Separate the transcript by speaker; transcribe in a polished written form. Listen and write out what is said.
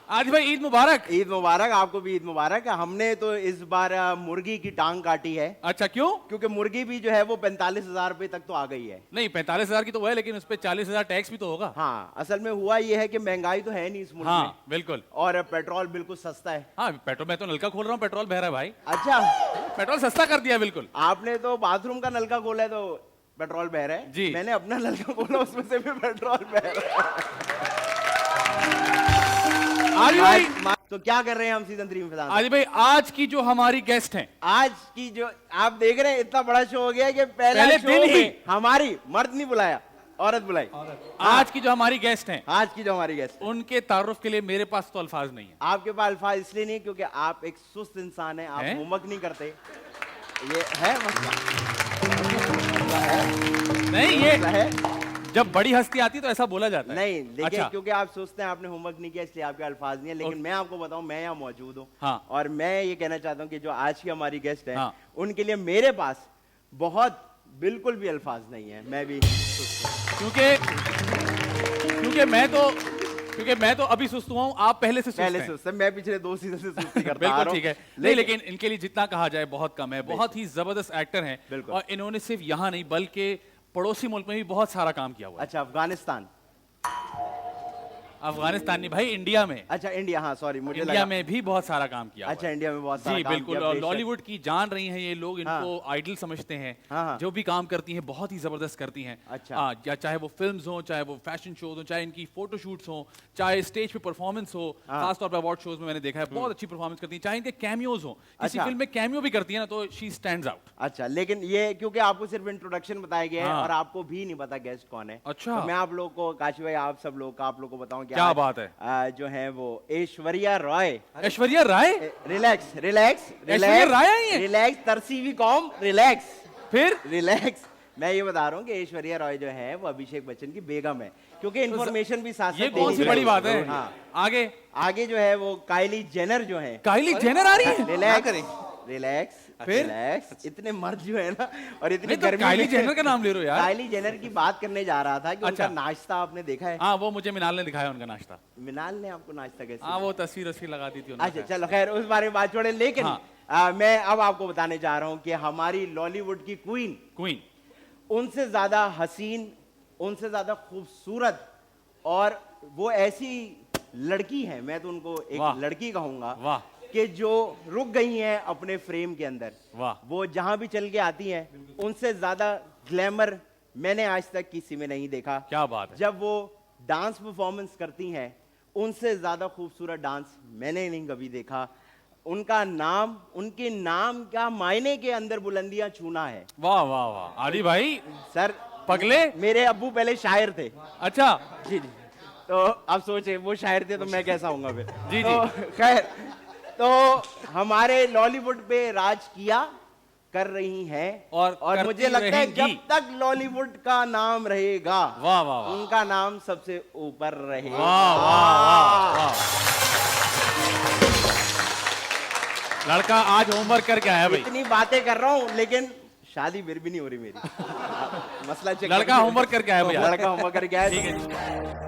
Speaker 1: आज भाई ईद मुबारक।
Speaker 2: ईद मुबारक, आपको भी ईद मुबारक। हमने तो इस बार मुर्गी की टांग काटी है।
Speaker 1: अच्छा, क्यों?
Speaker 2: क्योंकि मुर्गी भी जो है वो 45,000 रुपए तक तो आ गई है।
Speaker 1: नहीं, 45,000 की तो वो है, लेकिन उस पे 40,000 टैक्स भी तो होगा।
Speaker 2: हाँ, असल में हुआ ये है कि महंगाई तो है नहीं इस मुल्क में।
Speaker 1: हाँ बिल्कुल।
Speaker 2: और पेट्रोल बिल्कुल सस्ता है।
Speaker 1: हाँ, पेट्रोल, मैं तो नलका खोल रहा हूँ, पेट्रोल बह रहा है भाई।
Speaker 2: अच्छा,
Speaker 1: पेट्रोल सस्ता कर दिया बिल्कुल।
Speaker 2: आपने तो बाथरूम का नलका खोला है तो पेट्रोल बह रहा है
Speaker 1: जी।
Speaker 2: मैंने अपना नलका खोला, उसमें से भी पेट्रोल बह रहा
Speaker 1: आदि
Speaker 2: है।
Speaker 1: भाई,
Speaker 2: तो क्या कर रहे हैं हम सीजन 3 में?
Speaker 1: आदि भाई, आज की जो हमारी गेस्ट हैं,
Speaker 2: आज की जो आप देख रहे हैं, इतना बड़ा शो हो गया कि पहले
Speaker 1: दिन
Speaker 2: शो
Speaker 1: ही
Speaker 2: में हमारी मर्द नहीं बुलाया, औरत बुलाई।
Speaker 1: आज की जो हमारी गेस्ट हैं,
Speaker 2: आज की जो हमारी गेस्ट,
Speaker 1: उनके तारुफ के लिए मेरे पास तो अल्फाज नहीं है।
Speaker 2: आपके पास अल्फाज इसलिए नहीं क्योंकि आप एक सुस्त इंसान हैं, आप
Speaker 1: हैं?
Speaker 2: होमवर्क नहीं करते। ये है मसला।
Speaker 1: नहीं, ये
Speaker 2: मसला है।
Speaker 1: जब बड़ी हस्ती आती है तो ऐसा बोला जाता है।
Speaker 2: नहीं देखिए,
Speaker 1: अच्छा।
Speaker 2: क्योंकि आप सोचते हैं आपने होमवर्क नहीं किया इसलिए आपके अल्फाज नहीं है, लेकिन मैं आपको बताऊं, मैं यहाँ मौजूद हूँ।
Speaker 1: हाँ।
Speaker 2: और मैं ये कहना चाहता हूँ कि जो आज की हमारी गेस्ट है,
Speaker 1: हाँ।
Speaker 2: उनके लिए मेरे पास बहुत बिल्कुल भी अल्फाज नहीं है। मैं भी
Speaker 1: क्योंकि मैं तो अभी सुस्त हुआ हूँ, आप पहले से सुस्त
Speaker 2: पहले
Speaker 1: हैं।
Speaker 2: से मैं पिछले 2 सीजन से सुस्ती करता आ
Speaker 1: बिल्कुल
Speaker 2: रहा हूं।
Speaker 1: ठीक है। नहीं, लेकिन इनके लिए जितना कहा जाए बहुत कम है। बहुत ही जबरदस्त एक्टर हैं।
Speaker 2: बिल्कुल।
Speaker 1: और इन्होंने सिर्फ यहाँ नहीं बल्कि पड़ोसी मुल्क में भी बहुत सारा काम किया हुआ है।
Speaker 2: अच्छा, अफगानिस्तान,
Speaker 1: अफगानिस्तान नहीं भाई, इंडिया में।
Speaker 2: अच्छा इंडिया, हाँ सॉरी, मुझे
Speaker 1: इंडिया में भी बहुत सारा काम किया हुआ
Speaker 2: अच्छा
Speaker 1: है।
Speaker 2: इंडिया में बहुत सारा
Speaker 1: जी
Speaker 2: काम
Speaker 1: बिल्कुल।
Speaker 2: किया,
Speaker 1: और
Speaker 2: बेशक।
Speaker 1: लॉलीवुड की जान रही हैं ये लोग, इनको आइडल समझते हैं।
Speaker 2: हाँ, हाँ।
Speaker 1: जो भी काम करती हैं बहुत ही जबरदस्त करती हैं।
Speaker 2: अच्छा।
Speaker 1: या चाहे वो फिल्म्स हो, चाहे वो फैशन शोज हो, चाहे इनकी फोटो शूट्स हो, चाहे स्टेज पे परफॉर्मेंस हो। खासतौर पर अवार्ड शोज में मैंने देखा है बहुत अच्छी परफॉर्मेंस करती हैं। चाहे इनके कैमियोज हो, किसी
Speaker 2: अच्छा।
Speaker 1: फिल्म में कैमियो भी करती है ना, तो शी स्टैंड्स आउट।
Speaker 2: अच्छा, लेकिन ये क्योंकि आपको सिर्फ इंट्रोडक्शन बताया गया है
Speaker 1: हाँ।
Speaker 2: और आपको भी नहीं पता गेस्ट कौन है।
Speaker 1: अच्छा।
Speaker 2: तो मैं आप लोग को, काशी भाई, आप सब लोग आप लोग को बताऊं कि
Speaker 1: क्या
Speaker 2: आज,
Speaker 1: बात है।
Speaker 2: जो है वो ऐश्वर्या रॉय।
Speaker 1: ऐश्वर्या राय?
Speaker 2: रिलैक्स रिलैक्स
Speaker 1: ऐश्वर्या राय आई है?
Speaker 2: रिलैक्स, तरसी भी कॉम, रिलैक्स
Speaker 1: फिर
Speaker 2: रिलैक्स। मैं ये बता रहा हूँ कि ऐश्वर्या रॉय जो है वो अभिषेक बच्चन की बेगम है, क्योंकि इन्फॉर्मेशन भी साथ
Speaker 1: ये
Speaker 2: साथ
Speaker 1: कौन सी बड़ी बात है?
Speaker 2: हाँ।
Speaker 1: आगे
Speaker 2: आगे जो है वो काइली जेनर जो है।
Speaker 1: काइली जेनर आ रही है?
Speaker 2: रिलैक्स रिलैक्स
Speaker 1: फिर?
Speaker 2: रिलैक्स। इतने मर्द जो है ना, और इतनी
Speaker 1: नहीं तो
Speaker 2: गर्मी
Speaker 1: काइली
Speaker 2: में-
Speaker 1: जेनर का नाम ले रहे हो यार।
Speaker 2: काइली जेनर की बात करने जा रहा था कि
Speaker 1: अच्छा।
Speaker 2: उनका नाश्ता आपने देखा है?
Speaker 1: हाँ, वो मुझे मिनाल ने दिखाया उनका नाश्ता।
Speaker 2: मिनाल ने आपको नाश्ता कैसे?
Speaker 1: हाँ, वो तस्वीर लगा दी थी उन्होंने।
Speaker 2: अच्छा चलो, खैर उस बारे में बात छोड़े। लेकिन
Speaker 1: हाँ।
Speaker 2: मैं अब आपको बताने जा रहा हूँ कि हमारी लॉलीवुड की क्वीन, उनसे ज्यादा हसीन, उनसे ज्यादा खूबसूरत, और वो ऐसी लड़की है, मैं तो उनको
Speaker 1: वाह।
Speaker 2: एक लड़की कहूंगा,
Speaker 1: वाह।
Speaker 2: कि जो रुक गई हैं अपने फ्रेम के अंदर।
Speaker 1: वाह।
Speaker 2: वो जहां भी चल के आती हैं, उनसे ज्यादा ग्लैमर मैंने आज तक किसी में नहीं देखा।
Speaker 1: क्या बात है।
Speaker 2: जब वो डांस परफॉर्मेंस करती हैं, उनसे ज्यादा खूबसूरत डांस मैंने नहीं कभी देखा। उनका नाम, उनके नाम का मायने के अंदर बुलंदियां छूना है।
Speaker 1: वाह वाह वाह। आदि भाई
Speaker 2: सर,
Speaker 1: पगले।
Speaker 2: मेरे अब्बू पहले शायर थे।
Speaker 1: अच्छा।
Speaker 2: जी जी। तो आप सोचे वो शायर थे तो मैं कैसा हूँगा फिर।
Speaker 1: जी,
Speaker 2: तो खैर, तो हमारे लॉलीवुड पे राज किया कर रही हैं,
Speaker 1: और
Speaker 2: मुझे लगता है
Speaker 1: रहेंगी।
Speaker 2: जब तक लॉलीवुड का नाम रहेगा,
Speaker 1: वाह वाह वाह।
Speaker 2: उनका नाम सबसे ऊपर रहेगा।
Speaker 1: वाह वाह वाह वाह। लड़का आज होमवर्क करके आया भाई।
Speaker 2: इतनी बातें कर रहा हूँ लेकिन शादी फिर भी नहीं हो रही मेरी। मसला चेक
Speaker 1: लड़का होमवर्क करके आया भैया।
Speaker 2: लड़का होमवर्क करके आया।
Speaker 1: ठीक है।